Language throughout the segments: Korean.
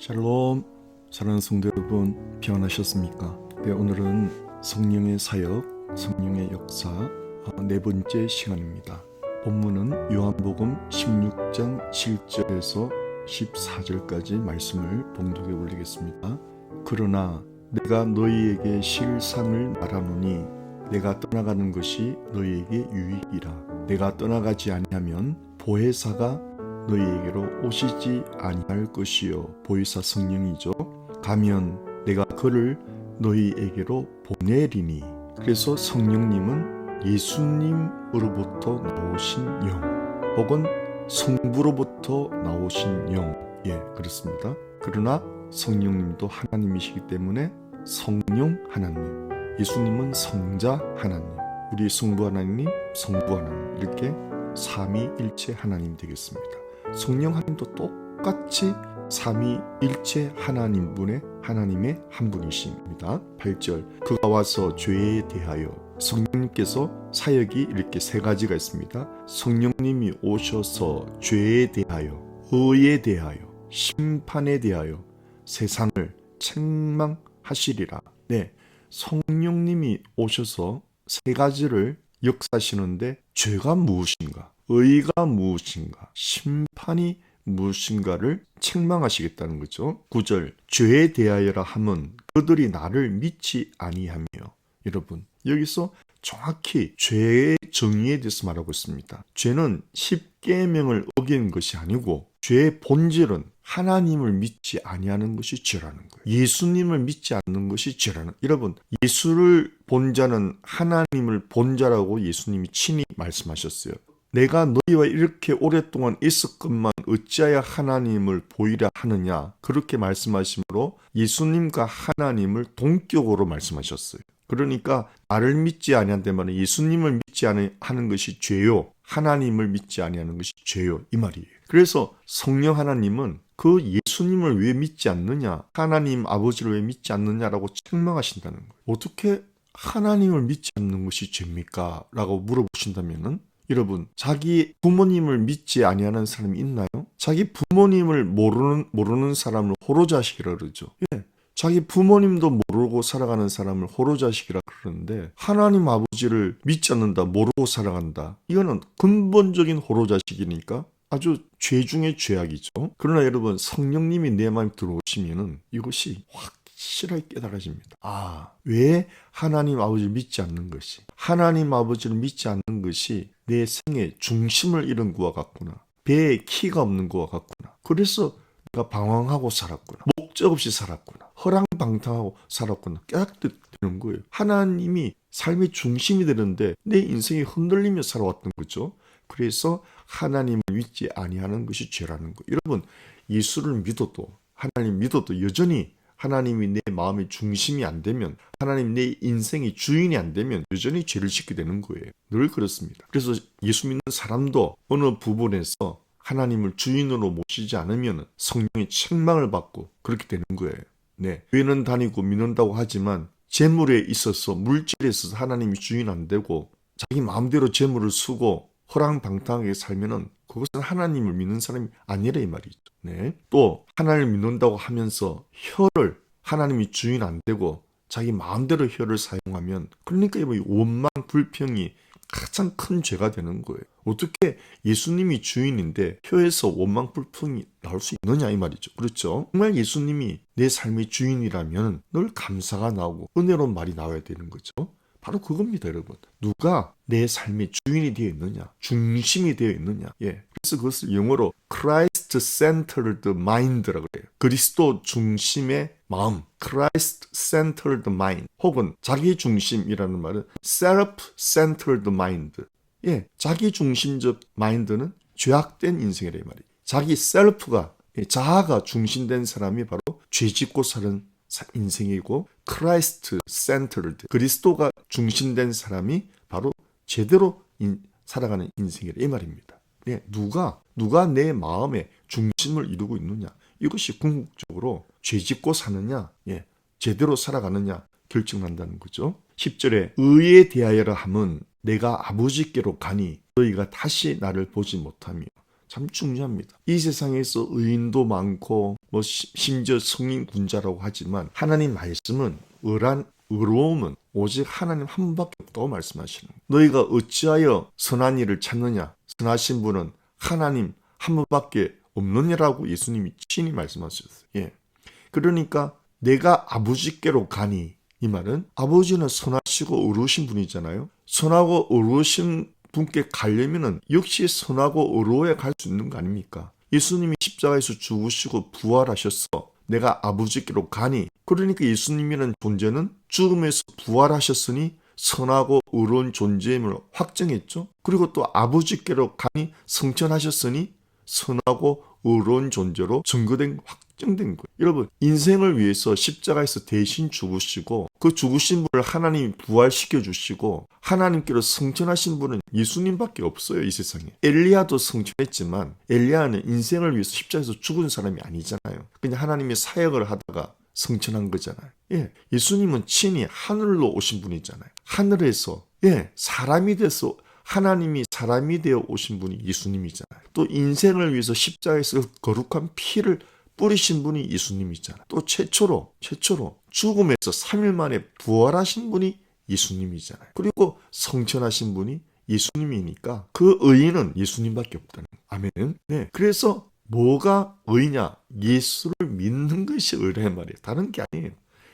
샬롬, 사랑하는 성도 여러분, 평안하셨습니까? 네, 오늘은 성령의 사역, 성령의 역사 네 번째 시간입니다. 본문은 요한복음 16장 7절에서 14절까지 말씀을 봉독해 올리겠습니다. 그러나 내가 너희에게 실상을 말하노니 내가 떠나가는 것이 너희에게 유익이라. 내가 떠나가지 아니하면 보혜사가 너희에게로 오시지 아니할 것이요, 보혜사 성령이죠. 가면 내가 그를 너희에게로 보내리니. 그래서 성령님은 예수님으로부터 나오신 영, 혹은 성부로부터 나오신 영, 그렇습니다. 그러나 성령님도 하나님이시기 때문에 성령 하나님, 예수님은 성자 하나님, 우리 성부 하나님, 성부 하나님, 이렇게 삼위일체 하나님 되겠습니다. 성령 하나님도 똑같이 삼위일체 하나님의 한 분이십니다. 8절, 그가 와서 죄에 대하여, 성령님께서 사역이 이렇게 세 가지가 있습니다. 성령님이 오셔서 죄에 대하여, 의에 대하여, 심판에 대하여 세상을 책망하시리라. 성령님이 오셔서 세 가지를 역사하시는데, 죄가 무엇인가, 의가 무엇인가, 심판이 무엇인가를 책망하시겠다는 거죠. 9절, 죄에 대하여라 함은 그들이 나를 믿지 아니하며. 여러분, 여기서 정확히 죄의 정의에 대해서 말하고 있습니다. 죄는 십계명을 어긴 것이 아니고, 죄의 본질은 하나님을 믿지 아니하는 것이 죄라는 거예요. 예수님을 믿지 않는 것이 죄라는. 여러분, 예수를 본 자는 하나님을 본 자라고 예수님이 친히 말씀하셨어요. 내가 너희와 이렇게 오랫동안 있었건만 어찌하여 하나님을 보이라 하느냐, 그렇게 말씀하심으로 예수님과 하나님을 동격으로 말씀하셨어요. 그러니까 나를 믿지 아니한다면 예수님을 믿지 아니하는 것이 죄요, 하나님을 믿지 아니하는 것이 죄요, 이 말이에요. 그래서 성령 하나님은 그 예수님을 왜 믿지 않느냐, 하나님 아버지를 왜 믿지 않느냐라고 책망하신다는 거예요. 어떻게 하나님을 믿지 않는 것이 죄입니까? 라고 물어보신다면은, 여러분, 자기 부모님을 믿지 아니하는 사람이 있나요? 자기 부모님을 모르는 사람을 호로자식이라 그러죠. 자기 부모님도 모르고 살아가는 사람을 호로자식이라 그러는데, 하나님 아버지를 믿지 않는다, 모르고 살아간다, 이거는 근본적인 호로자식이니까 아주 죄 중에 죄악이죠. 그러나 여러분, 성령님이 내 마음에 들어오시면은 이것이 확실하게 깨달아집니다. 왜 하나님 아버지를 믿지 않는 것이, 하나님 아버지를 믿지 않는 것이 내 생의 중심을 잃은 것과 같구나, 배에 키가 없는 것과 같구나, 그래서 내가 방황하고 살았구나, 목적 없이 살았구나, 허랑방탕하고 살았구나, 깨닫게 되는 거예요. 하나님이 삶의 중심이 되는데 내 인생이 흔들리며 살아왔던 거죠. 그래서 하나님을 믿지 아니하는 것이 죄라는 거예요. 여러분, 예수를 믿어도, 하나님 믿어도 여전히 하나님이 내 마음의 중심이 안 되면, 하나님 내 인생의 주인이 안 되면 여전히 죄를 짓게 되는 거예요. 늘 그렇습니다. 그래서 예수 믿는 사람도 어느 부분에서 하나님을 주인으로 모시지 않으면 성령의 책망을 받고 그렇게 되는 거예요. 교회는 다니고 믿는다고 하지만 재물에 있어서, 물질에 있어서 하나님이 주인 안 되고 자기 마음대로 재물을 쓰고 허랑방탕하게 살면은 그것은 하나님을 믿는 사람이 아니라 이 말이죠. 또 하나님을 믿는다고 하면서 혀를, 하나님이 주인 안 되고 자기 마음대로 혀를 사용하면, 그러니까 이 원망 불평이 가장 큰 죄가 되는 거예요. 어떻게 예수님이 주인인데 혀에서 원망 불평이 나올 수 있느냐, 이 말이죠. 그렇죠? 정말 예수님이 내 삶의 주인이라면 늘 감사가 나오고 은혜로운 말이 나와야 되는 거죠. 바로 그겁니다, 여러분. 누가 내 삶의 주인이 되어 있느냐, 중심이 되어 있느냐. 그래서 그것을 영어로 Christ-centered mind라고 그래요. 그리스도 중심의 마음, Christ-centered mind, 혹은 자기 중심이라는 말은 self-centered mind. 자기 중심적 마인드는 죄악된 인생이라 이 말이에요. 자기 셀프가, 자아가 중심된 사람이 바로 죄짓고 사는 인생이고, 크라이스트 센터드, 그리스도가 중심된 사람이 바로 제대로 살아가는 인생이라 이 말입니다. 누가 내 마음의 중심을 이루고 있느냐, 이것이 궁극적으로 죄짓고 사느냐, 제대로 살아가느냐 결정난다는 거죠. 10절에 의에 대하여라 함은 내가 아버지께로 가니 너희가 다시 나를 보지 못하며. 참 중요합니다. 이 세상에서 의인도 많고 뭐 심지어 성인 군자라고 하지만 하나님 말씀은 의로움은 오직 하나님 한 분밖에 없다고 말씀하시는 거예요. 너희가 어찌하여 선한 일을 찾느냐? 선하신 분은 하나님 한 분밖에 없느냐라고 예수님이 친히 말씀하셨어요. 예. 그러니까 내가 아버지께로 가니, 이 말은 아버지는 선하시고 의로우신 분이잖아요. 선하고 의로우신 분께 가려면은 역시 선하고 의로워야 갈 수 있는 거 아닙니까? 예수님이 십자가에서 죽으시고 부활하셨어. 내가 아버지께로 가니. 그러니까 예수님이라는 존재는 죽음에서 부활하셨으니 선하고 의로운 존재임을 확정했죠. 그리고 또 아버지께로 가니 성천하셨으니 선하고 의로운 존재로 확정된 거예요. 여러분, 인생을 위해서 십자가에서 대신 죽으시고 그 죽으신 분을 하나님이 부활시켜 주시고 하나님께로 성천하신 분은 예수님밖에 없어요, 이 세상에. 엘리야도 성천했지만 엘리야는 인생을 위해서 십자가에서 죽은 사람이 아니잖아요. 그냥 하나님의 사역을 하다가 성천한 거잖아요. 예, 예수님은 친히 하늘로 오신 분이잖아요. 하늘에서 사람이 돼서 하나님이 사람이 되어 오신 분이 예수님이잖아요. 또 인생을 위해서 십자가에서 거룩한 피를 뿌리신 분이 예수님이잖아요. 또 최초로 죽음에서 3일 만에 부활하신 분이 예수님이잖아요. 그리고 성천하신 분이 예수님이니까 그 의인은 예수님밖에 없다는 거예요. 아멘. 네. 그래서 뭐가 의냐? 예수를 믿는 것이 의란 말이에요. 다른 게 아니에요.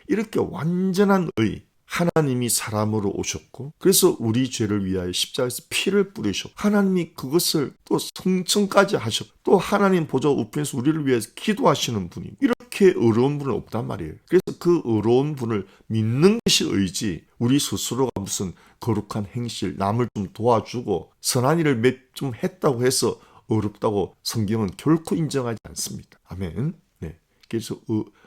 이렇게 완전한 의, 하나님이 사람으로 오셨고 그래서 우리 죄를 위하여 십자가에서 피를 뿌리셨고 하나님이 그것을 또 성천까지 하셨고 또 하나님 보좌 우편에서 우리를 위해서 기도하시는 분이 이렇게 의로운 분은 없단 말이에요. 그래서 그 의로운 분을 믿는 것이 의지 우리 스스로가 무슨 거룩한 행실 남을 좀 도와주고 선한 일을 좀 했다고 해서 의롭다고 성경은 결코 인정하지 않습니다. 아멘. 네. 그래서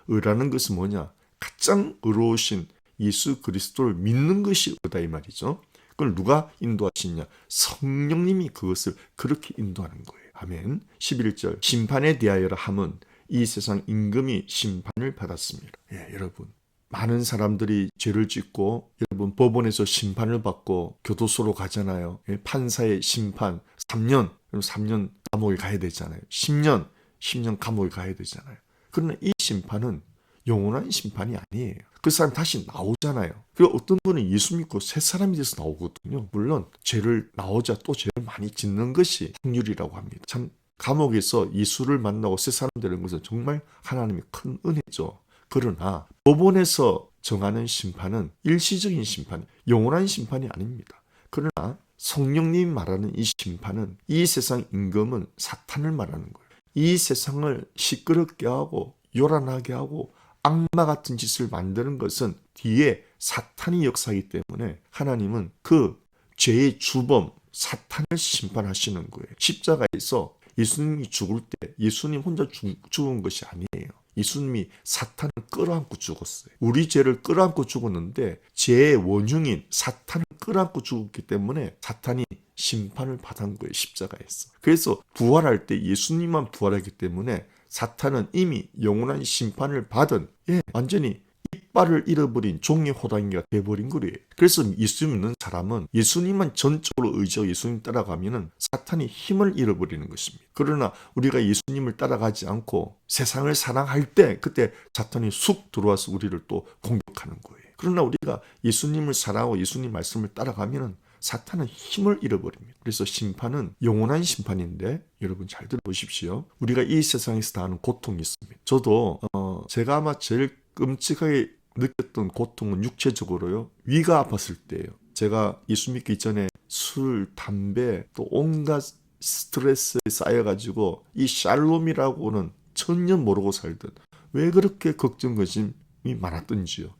의라는 것은 뭐냐? 가장 의로우신 예수 그리스도를 믿는 것이 의다 이 말이죠. 그걸 누가 인도하시냐? 성령님이 그것을 그렇게 인도하는 거예요. 아멘. 11절 심판에 대하여라 함은 이 세상 임금이 심판을 받았습니다. 예, 여러분. 많은 사람들이 죄를 짓고 여러분 법원에서 심판을 받고 교도소로 가잖아요. 예, 판사의 심판 3년 감옥에 가야 되잖아요. 10년 감옥에 가야 되잖아요. 그러나 이 심판은 영원한 심판이 아니에요. 그 사람 다시 나오잖아요. 그리고 어떤 분은 예수 믿고 새 사람이 돼서 나오거든요. 물론 죄를 나오자 또 죄를 많이 짓는 것이 확률이라고 합니다. 참 감옥에서 예수를 만나고 새 사람 되는 것은 정말 하나님의 큰 은혜죠. 그러나 법원에서 정하는 심판은 일시적인 심판, 영원한 심판이 아닙니다. 그러나 성령님이 말하는 이 심판은 이 세상 임금은 사탄을 말하는 거예요. 이 세상을 시끄럽게 하고 요란하게 하고 악마 같은 짓을 만드는 것은 뒤에 사탄이 역사하기 때문에 하나님은 그 죄의 주범 사탄을 심판하시는 거예요. 십자가에서 예수님이 죽을 때 예수님 혼자 죽은 것이 아니에요. 예수님이 사탄을 끌어안고 죽었어요. 우리 죄를 끌어안고 죽었는데 죄의 원흉인 사탄을 끌어안고 죽었기 때문에 사탄이 심판을 받은 거예요. 십자가에서. 그래서 부활할 때 예수님만 부활하기 때문에 사탄은 이미 영원한 심판을 받은 완전히 이빨을 잃어버린 종의 호랑이가 돼버린 거예요. 그래서 예수 믿는 사람은 예수님만 전적으로 의지하고 예수님 따라가면은 사탄이 힘을 잃어버리는 것입니다. 그러나 우리가 예수님을 따라가지 않고 세상을 사랑할 때 그때 사탄이 쑥 들어와서 우리를 또 공격하는 거예요. 그러나 우리가 예수님을 사랑하고 예수님 말씀을 따라가면은 사탄은 힘을 잃어버립니다. 그래서 심판은 영원한 심판인데 여러분 잘 들어보십시오. 우리가 이 세상에서 당하는 고통이 있습니다. 저도 제가 아마 제일 끔찍하게 느꼈던 고통은 육체적으로요. 위가 아팠을 때예요. 제가 예수 믿기 전에 술, 담배 또 온갖 스트레스에 쌓여가지고 이 샬롬이라고는 전혀 모르고 살던 왜 그렇게 걱정거심이 많았던지요.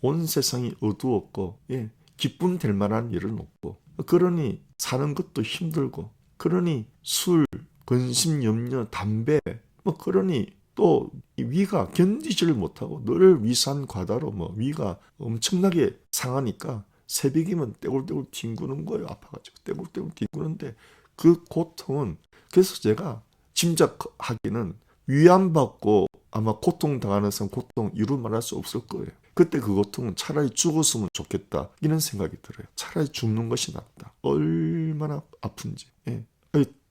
온 세상이 어두웠고 기쁨 될 만한 일은 없고 그러니 사는 것도 힘들고 그러니 술, 근심, 염려, 담배 그러니 또 위가 견디지를 못하고 늘 위산과다로 위가 엄청나게 상하니까 새벽이면 떼굴떼굴 뒹구는 거예요. 아파가지고 떼굴떼굴 뒹구는데 그 고통은 그래서 제가 짐작하기는 위안받고 아마 고통당하는 사람 고통 이루 말할 수 없을 거예요. 그때 그 고통은 차라리 죽었으면 좋겠다 이런 생각이 들어요. 차라리 죽는 것이 낫다. 얼마나 아픈지.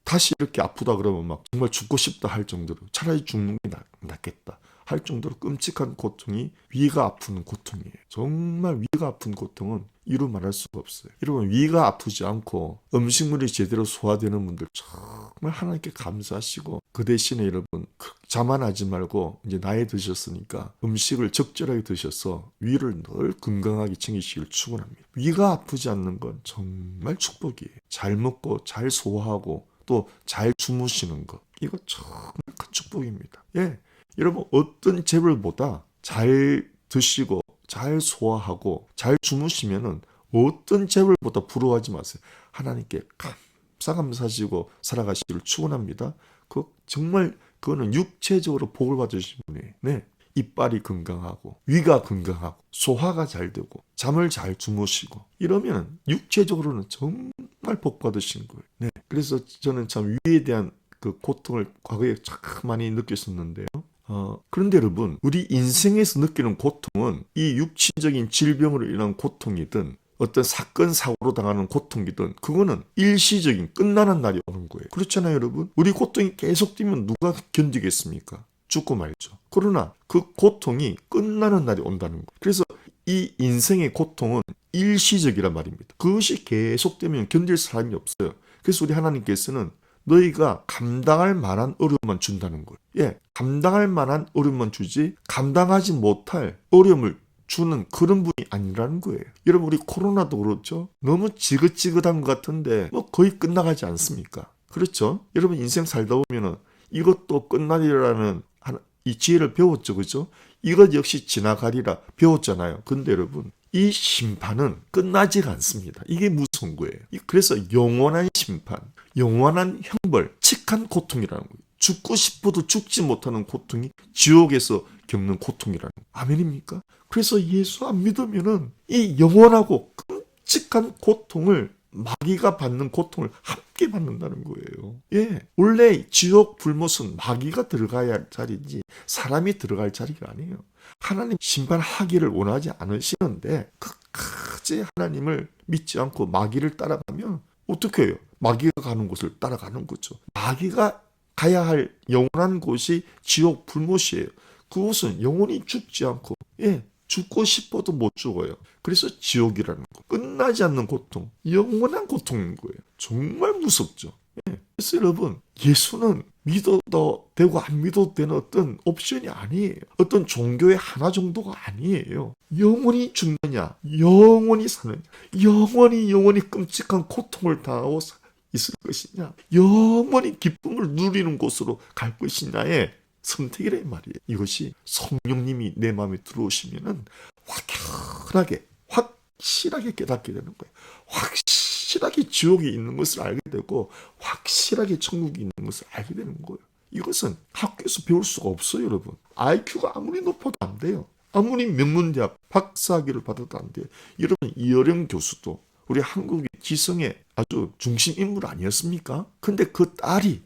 다시 이렇게 아프다 그러면 막 정말 죽고 싶다 할 정도로 차라리 죽는 게 낫겠다 할 정도로 끔찍한 고통이 위가 아픈 고통이에요. 정말 위가 아픈 고통은 이루 말할 수가 없어요. 여러분, 위가 아프지 않고 음식물이 제대로 소화되는 분들 정말 하나님께 감사하시고, 그 대신에 여러분 자만하지 말고 이제 나이 드셨으니까 음식을 적절하게 드셔서 위를 늘 건강하게 챙기시길 축원합니다. 위가 아프지 않는 건 정말 축복이에요. 잘 먹고 잘 소화하고 또 잘 주무시는 것, 이거 정말 큰 축복입니다. 예, 여러분, 어떤 재물보다 잘 드시고 잘 소화하고 잘 주무시면은 어떤 재물보다 부러워하지 마세요. 하나님께 감사하시고 살아가시기를 축원합니다. 정말 그거는 육체적으로 복을 받으신 분이에요. 네, 이빨이 건강하고 위가 건강하고 소화가 잘 되고 잠을 잘 주무시고 이러면 육체적으로는 정말 복 받으신 거예요. 네, 그래서 저는 참 위에 대한 그 고통을 과거에 참 많이 느꼈었는데요. 그런데 여러분, 우리 인생에서 느끼는 고통은 이 육신적인 질병으로 인한 고통이든 어떤 사건 사고로 당하는 고통이든 그거는 일시적인 끝나는 날이 오는 거예요. 그렇잖아요, 여러분. 우리 고통이 계속되면 누가 견디겠습니까? 죽고 말죠. 그러나 그 고통이 끝나는 날이 온다는 거예요. 그래서 이 인생의 고통은 일시적이란 말입니다. 그것이 계속되면 견딜 사람이 없어요. 그래서 우리 하나님께서는 너희가 감당할 만한 어려움만 준다는 거예요. 예, 감당할 만한 어려움만 주지 감당하지 못할 어려움을 주는 그런 분이 아니라는 거예요. 여러분, 우리 코로나도 그렇죠. 너무 지긋지긋한 것 같은데 뭐 거의 끝나가지 않습니까? 그렇죠? 여러분, 인생 살다 보면은 이것도 끝나리라는 이 지혜를 배웠죠, 그렇죠? 이것 역시 지나가리라 배웠잖아요. 근데 여러분, 이 심판은 끝나지가 않습니다. 이게 무서운 거예요. 그래서 영원한 심판, 영원한 형벌, 칙한 고통이라는 거예요. 죽고 싶어도 죽지 못하는 고통이 지옥에서 겪는 고통이라는 거예요. 아멘입니까? 그래서 예수 안 믿으면은 이 영원하고 끔찍한 고통을, 마귀가 받는 고통을 함께 받는다는 거예요. 예, 원래 지옥 불못은 마귀가 들어가야 할 자리인지 사람이 들어갈 자리가 아니에요. 하나님 심판하기를 원하지 않으시는데 끝까지 하나님을 믿지 않고 마귀를 따라가면 어떻게 해요? 마귀가 가는 곳을 따라가는 거죠. 마귀가 가야 할 영원한 곳이 지옥 불못이에요. 그곳은 영원히 죽지 않고, 예, 죽고 싶어도 못 죽어요. 그래서 지옥이라는 거, 끝나지 않는 고통, 영원한 고통인 거예요. 정말 무섭죠. 예. 그래서 여러분, 예수는 믿어도 되고 안 믿어도 되는 어떤 옵션이 아니에요. 어떤 종교의 하나 정도가 아니에요. 영원히 죽느냐, 영원히 사느냐, 영원히 끔찍한 고통을 당하고 있을 것이냐, 영원히 기쁨을 누리는 곳으로 갈 것이냐의 선택이란 말이에요. 이것이 성령님이 내 마음에 들어오시면은 확실하게 깨닫게 되는 거예요. 확실하게 지옥이 있는 것을 알게 되고 확실하게 천국이 있는 것을 알게 되는 거예요. 이것은 학교에서 배울 수가 없어요, 여러분. IQ가 아무리 높아도 안 돼요. 아무리 명문대학 박사학위를 받아도 안 돼요. 여러분, 이어령 교수도 우리 한국의 지성의 아주 중심 인물 아니었습니까? 근데 그 딸이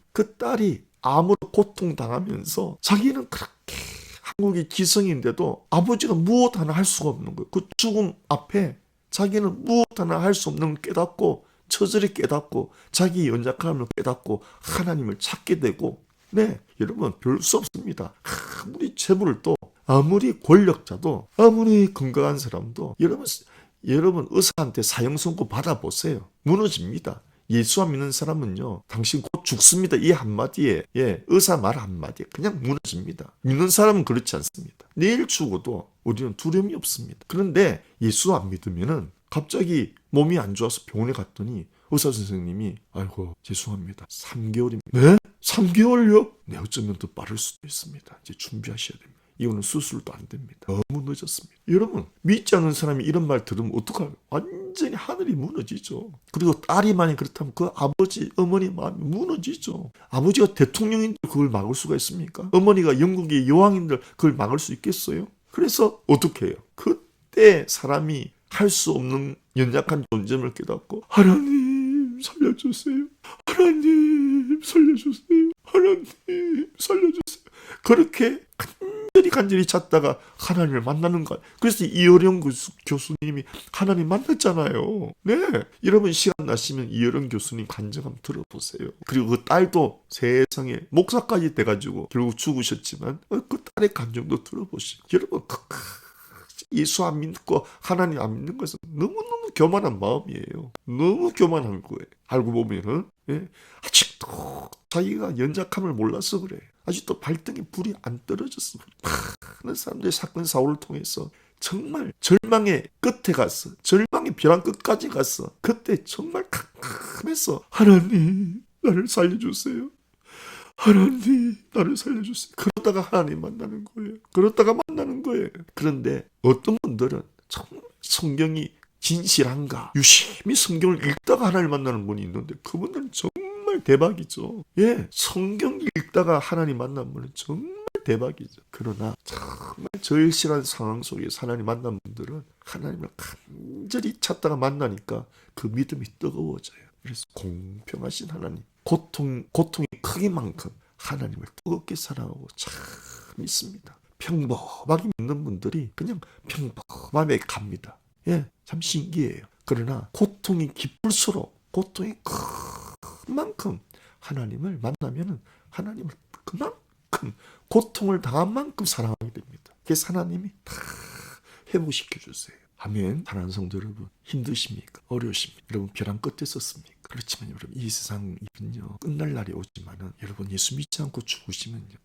암으로 고통당하면서 자기는 그렇게 한국의 기성인데도 아버지가 무엇 하나 할 수가 없는 거예요. 그 죽음 앞에 자기는 무엇 하나 할 수 없는 걸 깨닫고, 처절히 깨닫고, 자기의 연약함을 깨닫고 하나님을 찾게 되고, 네, 여러분, 별 수 없습니다. 아무리 재물도, 아무리 권력자도, 아무리 건강한 사람도 여러분 의사한테 사형 선고 받아보세요. 무너집니다. 예수 안 믿는 사람은요, 당신 곧 죽습니다. 이 한마디에, 예, 의사 말 한마디에 그냥 무너집니다. 믿는 사람은 그렇지 않습니다. 내일 죽어도 우리는 두려움이 없습니다. 그런데 예수 안 믿으면은 갑자기 몸이 안 좋아서 병원에 갔더니 의사 선생님이, 아이고, 죄송합니다. 3개월입니다. 네? 3개월요? 네, 어쩌면 더 빠를 수도 있습니다. 이제 준비하셔야 됩니다. 이거는 수술도 안 됩니다. 너무 늦었습니다. 여러분, 믿지 않는 사람이 이런 말 들으면 어떡할까요? 완전히 하늘이 무너지죠. 그리고 딸이 만약 그렇다면 그 아버지, 어머니 마음이 무너지죠. 아버지가 대통령인데 그걸 막을 수가 있습니까? 어머니가 영국의 여왕인들 그걸 막을 수 있겠어요? 그래서 어떻게 해요? 그때 사람이 할 수 없는 연약한 존재를 깨닫고, 하나님 살려주세요. 하나님 살려주세요. 하나님 살려주세요. 그렇게 간절히 간절히 찾다가 하나님을 만나는 것. 그래서 이어령 교수님이 하나님 만났잖아요. 네, 여러분 시간 나시면 이어령 교수님 간증 한번 들어보세요. 그리고 그 딸도 세상에 목사까지 돼가지고 결국 죽으셨지만 그 딸의 간증도 들어보시고, 여러분 예수 안 믿고 하나님 안 믿는 것은 너무너무 교만한 마음이에요. 너무 교만한 거예요. 알고 보면은 아직도 자기가 연약함을 몰라서 그래. 아직도 발등에 불이 안 떨어졌어. 많은 사람들이 사건 사고를 통해서 정말 절망의 끝에 갔어. 절망의 벼랑 끝까지 갔어. 그때 정말 캄캄해서 하나님 나를 살려주세요. 하나님 나를 살려주세요. 그러다가 하나님 만나는 거예요. 그런데 어떤 분들은 정말 성경이 진실한가 유심히 성경을 읽다가 하나님을 만나는 분이 있는데 그분들은 정말 대박이죠. 성경 읽다가 하나님 만난 분은 정말 대박이죠. 그러나 정말 절실한 상황 속에서 하나님 만난 분들은 하나님을 간절히 찾다가 만나니까 그 믿음이 뜨거워져요. 그래서 공평하신 하나님, 고통이 크기만큼 하나님을 뜨겁게 사랑하고 참 믿습니다. 평범하게 믿는 분들이 그냥 평범하게 갑니다. 참 신기해요. 그러나 고통이 깊을수록 고통이 큰 만큼 하나님을 만나면 하나님을 그만큼 고통을 당한 만큼 사랑하게 됩니다. 그래서 하나님이 다 회복시켜 주세요. 아멘. 사랑하는 성도 여러분, 힘드십니까? 어려우십니까? 여러분 벼랑 끝에 섰습니까? 그렇지만 여러분 이 세상은요 끝날 날이 오지만은 여러분 예수 믿지 않고 죽으시면요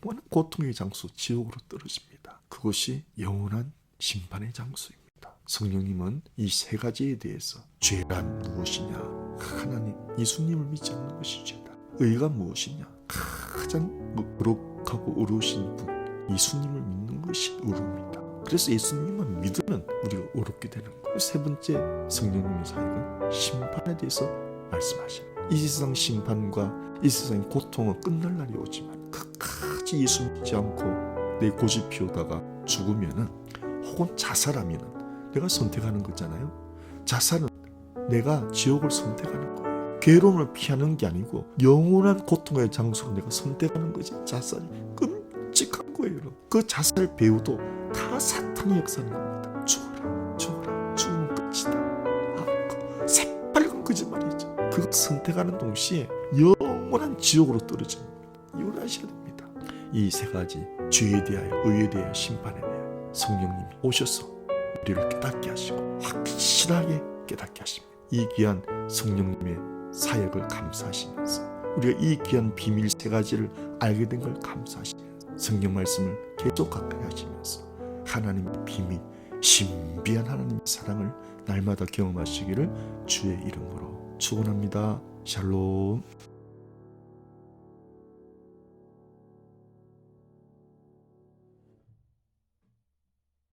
영원한 고통의 장소 지옥으로 떨어집니다. 그것이 영원한 심판의 장소입니다. 성령님은 이 세 가지에 대해서 죄란 무엇이냐? 하나님 예수님을 믿지 않는 것이 죄다. 의가 무엇이냐? 가장 거룩하고 어려우신 분 예수님을 믿는 것이 의로입니다. 그래서 예수님만 믿으면 우리가 어렵게 되는 거예요. 세 번째 성령님의 사역은 심판에 대해서 말씀하셔요. 이 세상 심판과 이 세상의 고통은 끝날 날이 오지만 끝까지 예수 믿지 않고 내 고집 피우다가 죽으면은 혹은 자살하면은 내가 선택하는 거잖아요. 자살은 내가 지옥을 선택하는 거예요. 괴로움을 피하는 게 아니고 영원한 고통의 장소로 내가 선택하는 거지. 자살이 끔찍한 거예요. 그 자살 배우도 다 사탄의 역사를 합니다. 죽어라. 죽으면 끝이다. 새빨간 거짓말이죠. 그거 선택하는 동시에 영원한 지옥으로 떨어집니다. 이걸 아셔야 됩니다. 이 세 가지 죄에 대하여 의에 대하여 심판에 대하여 성령님이 오셔서 우리를 깨닫게 하시고 확실하게 깨닫게 하십니다. 이 귀한 성령님의 사역을 감사하시면서 우리가 이 귀한 비밀 세 가지를 알게 된 걸 감사하시면서 성경 말씀을 계속 가까이 하시면서 하나님의 비밀, 신비한 하나님의 사랑을 날마다 경험하시기를 주의 이름으로 축원합니다. 샬롬.